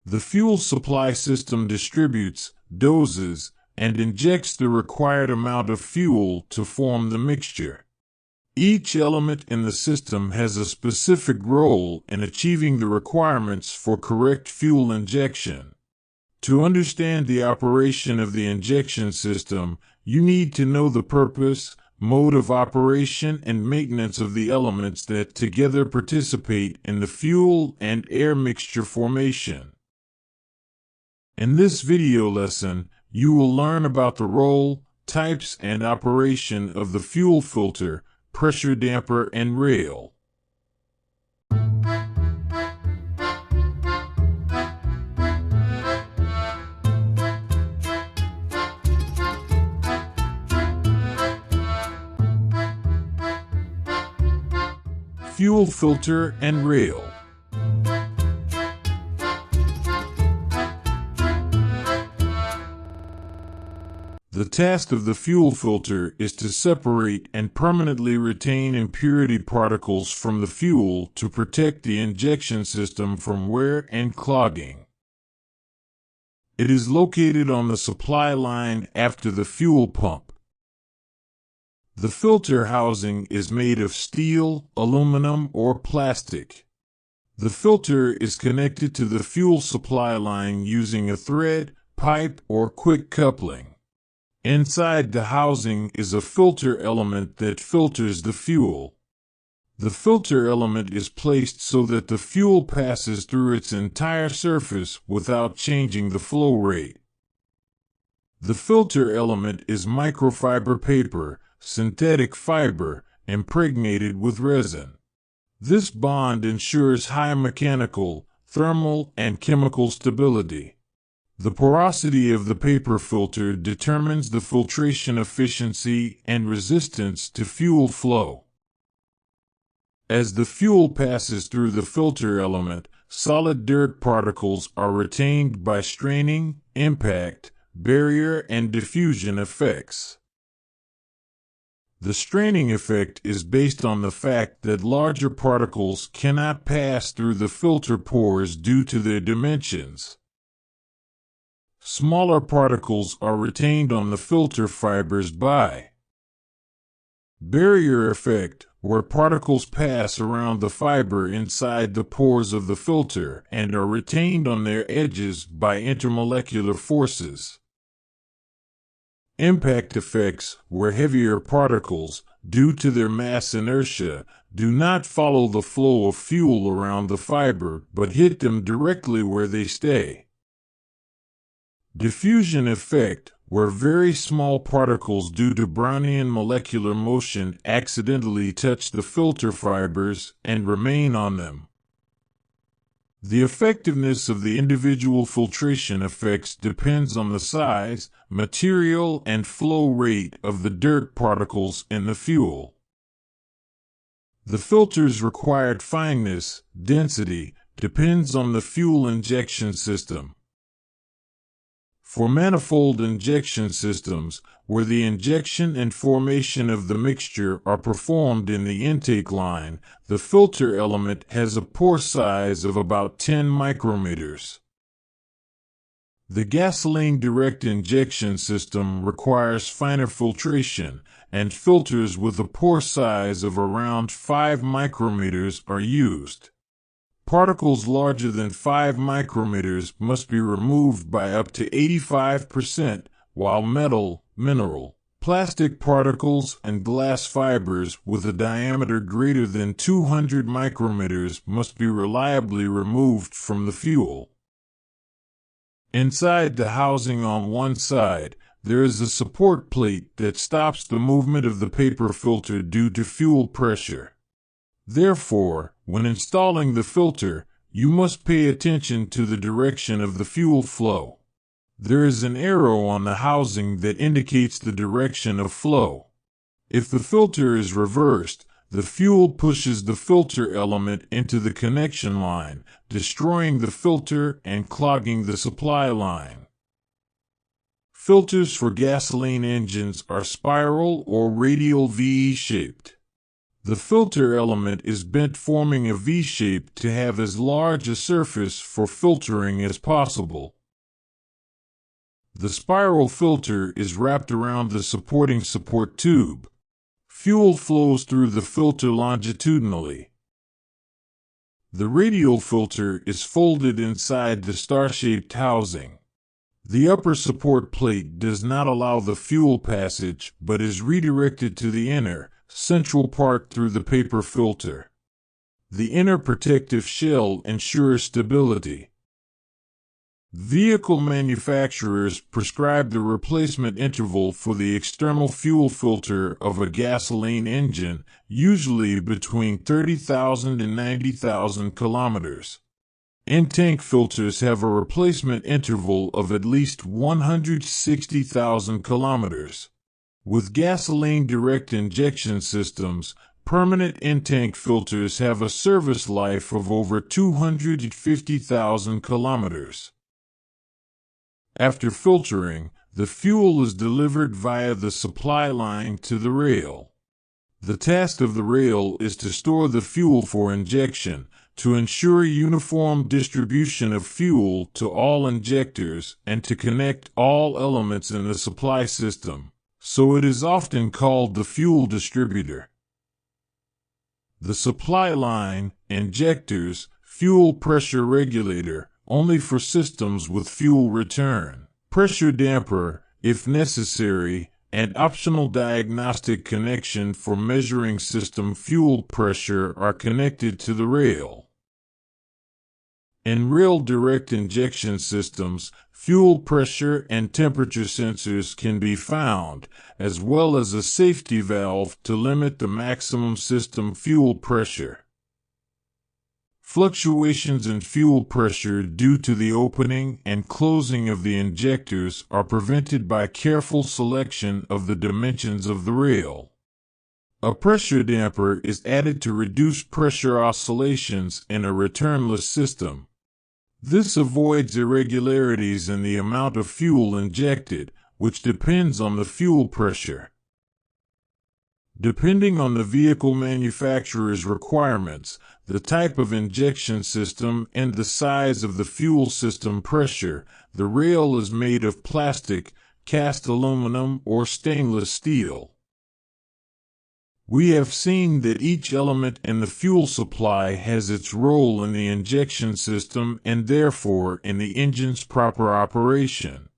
The fuel supply system distributes, doses, and injects the required amount of fuel to form the mixture. Each element in the system has a specific role in achieving the requirements for correct fuel injection. To understand the operation of the injection system, you need to know the purpose, mode of operation, and maintenance of the elements that together participate in the fuel and air mixture formation. In this video lesson, you will learn about the role, types, and operation of the fuel filter, pressure damper, and rail. Fuel filter and rail. The task of the fuel filter is to separate and permanently retain impurity particles from the fuel to protect the injection system from wear and clogging. It is located on the supply line after the fuel pump. The filter housing is made of steel, aluminum, or plastic. The filter is connected to the fuel supply line using a thread, pipe, or quick coupling. Inside the housing is a filter element that filters the fuel. The filter element is placed so that the fuel passes through its entire surface without changing the flow rate. The filter element is microfiber paper, synthetic fiber, impregnated with resin. This bond ensures high mechanical, thermal, and chemical stability. The porosity of the paper filter determines the filtration efficiency and resistance to fuel flow. As the fuel passes through the filter element, solid dirt particles are retained by straining, impact, barrier, and diffusion effects. The straining effect is based on the fact that larger particles cannot pass through the filter pores due to their dimensions. Smaller particles are retained on the filter fibers by barrier effect, where particles pass around the fiber inside the pores of the filter and are retained on their edges by intermolecular forces. Impact effects, where heavier particles, due to their mass inertia, do not follow the flow of fuel around the fiber but hit them directly where they stay. Diffusion effect, where very small particles due to Brownian molecular motion accidentally touch the filter fibers and remain on them. The effectiveness of the individual filtration effects depends on the size, material, and flow rate of the dirt particles in the fuel. The filter's required fineness, density, depends on the fuel injection system. For manifold injection systems, where the injection and formation of the mixture are performed in the intake line, the filter element has a pore size of about 10 micrometers. The gasoline direct injection system requires finer filtration, and filters with a pore size of around 5 micrometers are used. Particles larger than 5 micrometers must be removed by up to 85%, while metal, mineral, plastic particles, and glass fibers with a diameter greater than 200 micrometers must be reliably removed from the fuel. Inside the housing on one side, there is a support plate that stops the movement of the paper filter due to fuel pressure. Therefore, when installing the filter, you must pay attention to the direction of the fuel flow. There is an arrow on the housing that indicates the direction of flow. If the filter is reversed, the fuel pushes the filter element into the connection line, destroying the filter and clogging the supply line. Filters for gasoline engines are spiral or radial vee-shaped. The filter element is bent, forming a V-shape to have as large a surface for filtering as possible. The spiral filter is wrapped around the supporting support tube. Fuel flows through the filter longitudinally. The radial filter is folded inside the star-shaped housing. The upper support plate does not allow the fuel passage, but is redirected to the inner, central part through the paper filter. The inner protective shell ensures stability. Vehicle manufacturers prescribe the replacement interval for the external fuel filter of a gasoline engine, usually between 30,000 and 90,000 kilometers. In-tank filters have a replacement interval of at least 160,000 kilometers. With gasoline direct injection systems, permanent in-tank filters have a service life of over 250,000 kilometers. After filtering, the fuel is delivered via the supply line to the rail. The task of the rail is to store the fuel for injection, to ensure uniform distribution of fuel to all injectors, and to connect all elements in the supply system, so it is often called the fuel distributor. The supply line, injectors, fuel pressure regulator, only for systems with fuel return, pressure damper, if necessary, and optional diagnostic connection for measuring system fuel pressure are connected to the rail. In rail direct injection systems, fuel pressure and temperature sensors can be found, as well as a safety valve to limit the maximum system fuel pressure. Fluctuations in fuel pressure due to the opening and closing of the injectors are prevented by careful selection of the dimensions of the rail. A pressure damper is added to reduce pressure oscillations in a returnless system. This avoids irregularities in the amount of fuel injected, which depends on the fuel pressure. Depending on the vehicle manufacturer's requirements, the type of injection system, and the size of the fuel system pressure, the rail is made of plastic, cast aluminum, or stainless steel. We have seen that each element in the fuel supply has its role in the injection system and therefore in the engine's proper operation.